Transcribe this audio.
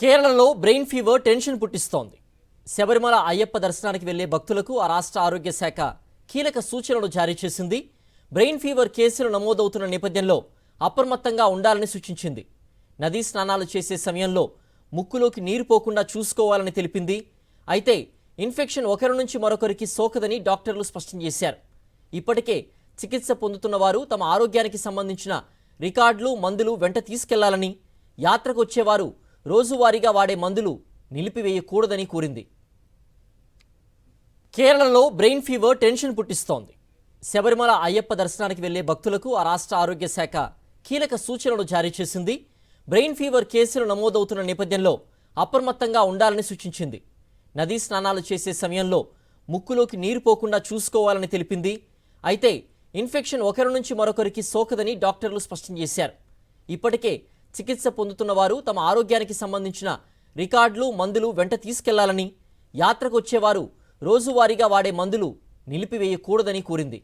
కేరళలో brain fever tension పుట్టిస్తోంది. శబరిమల అయ్యప్ప దర్శనానికి వెళ్లే భక్తులకు ఆ రాష్ట్ర ఆరోగ్య శాఖ కీలక సూచనలు జారీ చేసింది. బ్రెయిన్ ఫీవర్ కేసులు నమోదవుతున్న నేపథ్యంలో అప్రమత్తంగా ఉండాలని సూచించింది. నదీ స్నానాలు చేసే సమయంలో ముక్కులోకి నీరు పోకుండా చూసుకోవాలని తెలిపింది. అయితే ఇన్ఫెక్షన్ ఒకరి నుంచి మరొకరికి సోకదని డాక్టర్లు స్పష్టం చేశారు. ఇప్పటికే చికిత్స పొందుతున్న వారు తమ ఆరోగ్యానికి సంబంధించిన రికార్డులు, మందులు వెంట తీసుకెళ్లాలని, యాత్రకు వచ్చేవారు రోజువారీగా వాడే మందులు నిలిపివేయకూడదని కోరింది. కేరళలో బ్రెయిన్ ఫీవర్ టెన్షన్ పుట్టిస్తోంది. శబరిమల అయ్యప్ప దర్శనానికి వెళ్లే భక్తులకు ఆ రాష్ట్ర ఆరోగ్య శాఖ కీలక సూచనలు జారీ చేసింది. బ్రెయిన్ ఫీవర్ కేసులు నమోదవుతున్న నేపథ్యంలో అప్రమత్తంగా ఉండాలని సూచించింది. నదీ స్నానాలు చేసే సమయంలో ముక్కులోకి నీరు పోకుండా చూసుకోవాలని తెలిపింది. అయితే ఇన్ఫెక్షన్ ఒకరి నుంచి మరొకరికి సోకదని డాక్టర్లు స్పష్టం చేశారు. ఇప్పటికే చికిత్స పొందుతున్న వారు తమ ఆరోగ్యానికి సంబంధించిన రికార్డులు, మందులు వెంట తీసుకెళ్లాలని, యాత్రకు వచ్చేవారు రోజువారీగా వాడే మందులు నిలిపివేయకూడదని కోరింది.